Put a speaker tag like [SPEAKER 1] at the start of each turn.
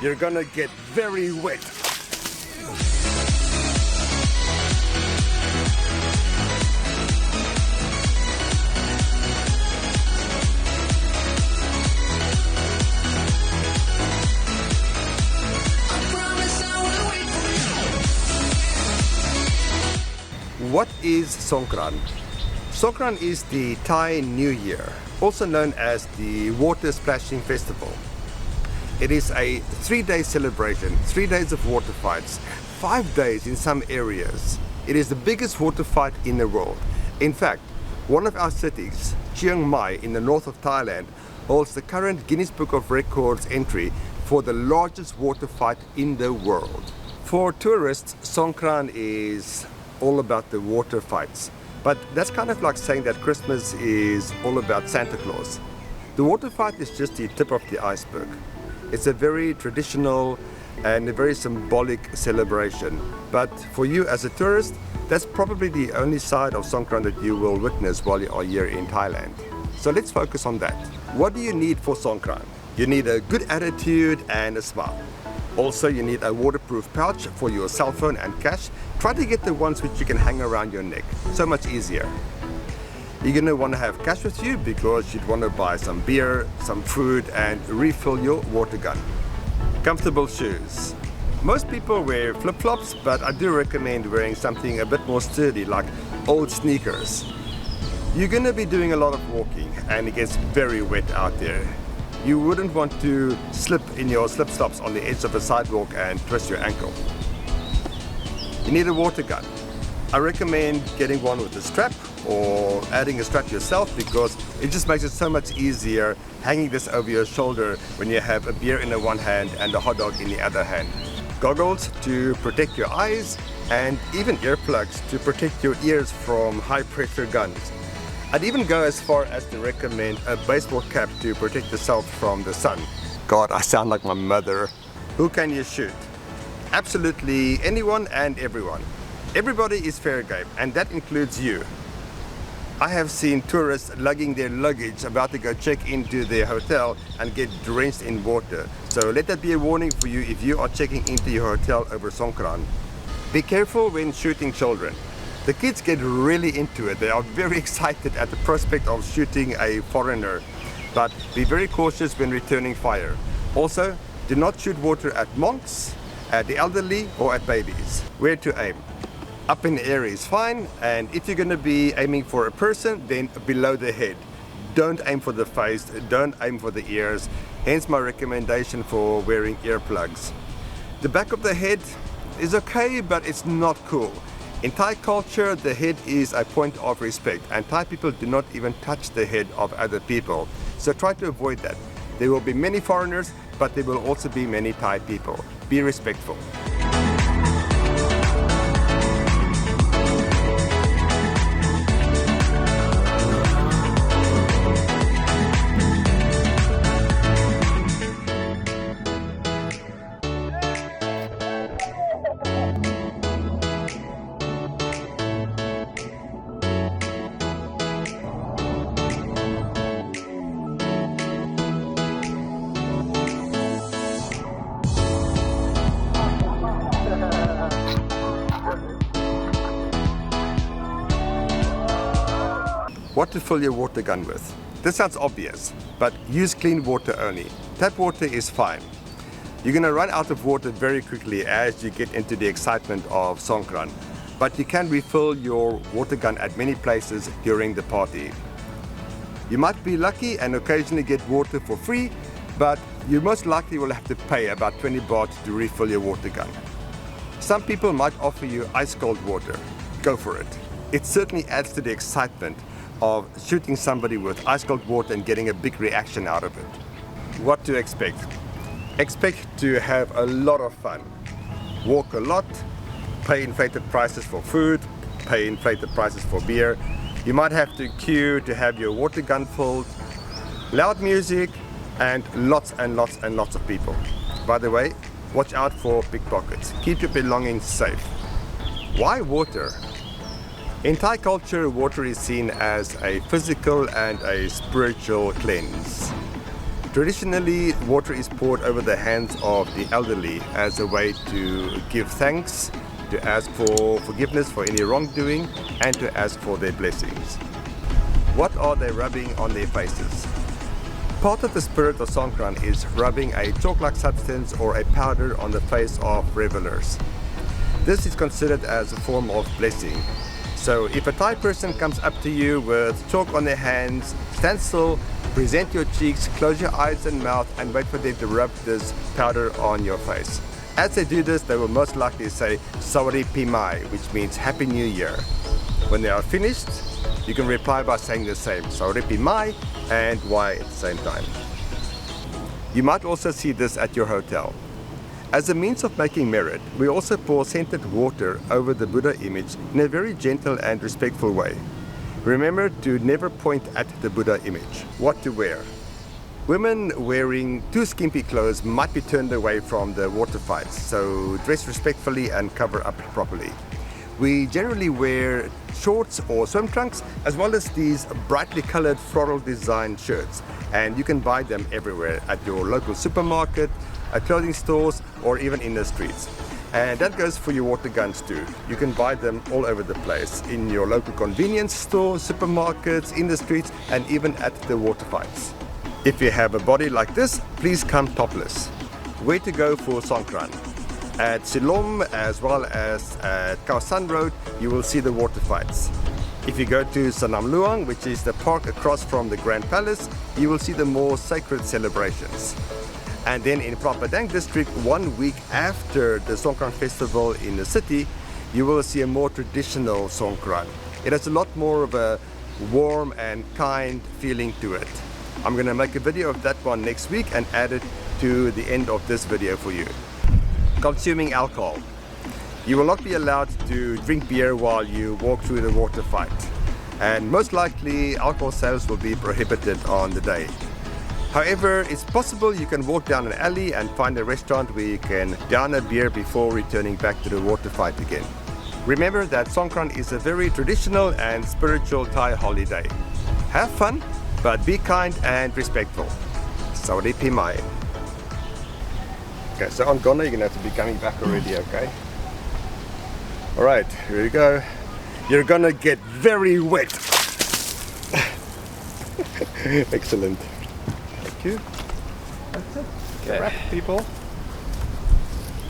[SPEAKER 1] you're gonna get very wet. What is Songkran? Songkran is the Thai New Year, also known as the Water Splashing Festival. It is a 3-day celebration, 3 days of water fights, 5 days in some areas. It is the biggest water fight in the world. In fact, one of our cities, Chiang Mai in the north of Thailand, holds the current Guinness Book of Records entry for the largest water fight in the world. For tourists, Songkran is all about the water fights. But that's kind of like saying that Christmas is all about Santa Claus. The water fight is just the tip of the iceberg. It's a very traditional and a very symbolic celebration. But for you as a tourist, that's probably the only side of Songkran that you will witness while you are here in Thailand. So let's focus on that. What do you need for Songkran? You need a good attitude and a smile. Also, you need a waterproof pouch for your cell phone and cash. Try to get the ones which you can hang around your neck. So much easier. You're going to want to have cash with you because you'd want to buy some beer, some food, and refill your water gun. Comfortable shoes. Most people wear flip-flops, but I do recommend wearing something a bit more sturdy, like old sneakers. You're going to be doing a lot of walking, and it gets very wet out there. You wouldn't want to slip in your slip-flops on the edge of a sidewalk and twist your ankle. You need a water gun. I recommend getting one with a strap or adding a strap yourself because it just makes it so much easier hanging this over your shoulder when you have a beer in the one hand and a hot dog in the other hand. Goggles to protect your eyes and even earplugs to protect your ears from high-pressure guns. I'd even go as far as to recommend a baseball cap to protect yourself from the sun. God, I sound like my mother. Who can you shoot? Absolutely anyone and everyone. Everybody is fair game, and that includes you. I have seen tourists lugging their luggage about to go check into their hotel and get drenched in water. So let that be a warning for you if you are checking into your hotel over Songkran. Be careful when shooting children. The kids get really into it. They are very excited at the prospect of shooting a foreigner. But be very cautious when returning fire. Also, do not shoot water at monks, at the elderly, or at babies. Where to aim? Up in the air is fine, and if you're going to be aiming for a person, then below the head. Don't aim for the face, don't aim for the ears, hence my recommendation for wearing earplugs. The back of the head is okay, but it's not cool. In Thai culture, the head is a point of respect, and Thai people do not even touch the head of other people. So try to avoid that. There will be many foreigners, but there will also be many Thai people. Be respectful. What to fill your water gun with? This sounds obvious, but use clean water only. Tap water is fine. You're going to run out of water very quickly as you get into the excitement of Songkran, but you can refill your water gun at many places during the party. You might be lucky and occasionally get water for free, but you most likely will have to pay about 20 baht to refill your water gun. Some people might offer you ice cold water. Go for it. It certainly adds to the excitement of shooting somebody with ice cold water and getting a big reaction out of it. What to expect? Expect to have a lot of fun. Walk a lot, pay inflated prices for food, pay inflated prices for beer. You might have to queue to have your water gun filled, loud music, and lots of people. By the way, watch out for pickpockets. Keep your belongings safe. Why water? In Thai culture, water is seen as a physical and a spiritual cleanse. Traditionally, water is poured over the hands of the elderly as a way to give thanks, to ask for forgiveness for any wrongdoing, and to ask for their blessings. What are they rubbing on their faces? Part of the spirit of Sonkran is rubbing a chalk-like substance or a powder on the face of revelers. This is considered as a form of blessing. So if a Thai person comes up to you with chalk on their hands, stand still, present your cheeks, close your eyes and mouth, and wait for them to rub this powder on your face. As they do this, they will most likely say Sawari Pimai, which means Happy New Year. When they are finished, you can reply by saying the same, Sawari Pimai and Y at the same time. You might also see this at your hotel. As a means of making merit, we also pour scented water over the Buddha image in a very gentle and respectful way. Remember to never point at the Buddha image. What to wear? Women wearing too skimpy clothes might be turned away from the water fights, so dress respectfully and cover up properly. We generally wear shorts or swim trunks, as well as these brightly colored floral design shirts, and you can buy them everywhere at your local supermarket, at clothing stores, or even in the streets. And that goes for your water guns too. You can buy them all over the place, in your local convenience stores, supermarkets, in the streets, and even at the water fights. If you have a body like this, please come topless. Where to go for Songkran? At Silom as well as at Khao San Road, you will see the water fights. If you go to Sanam Luang, which is the park across from the Grand Palace, you will see the more sacred celebrations. And then in Phra Padang district, 1 week after the Songkran festival in the city, you will see a more traditional Songkran. It has a lot more of a warm and kind feeling to it. I'm going to make a video of that one next week and add it to the end of this video for you. Consuming alcohol. You will not be allowed to drink beer while you walk through the water fight. And most likely alcohol sales will be prohibited on the day. However, it's possible you can walk down an alley and find a restaurant where you can down a beer before returning back to the water fight again. Remember that Songkran is a very traditional and spiritual Thai holiday. Have fun, but be kind and respectful. Sawari Pimai. Okay, so on Ghana, you're gonna have to be coming back already, okay? Alright, here we go. You're gonna get very wet. Excellent. Thank you. That's it.
[SPEAKER 2] Okay.
[SPEAKER 1] Wrap, people.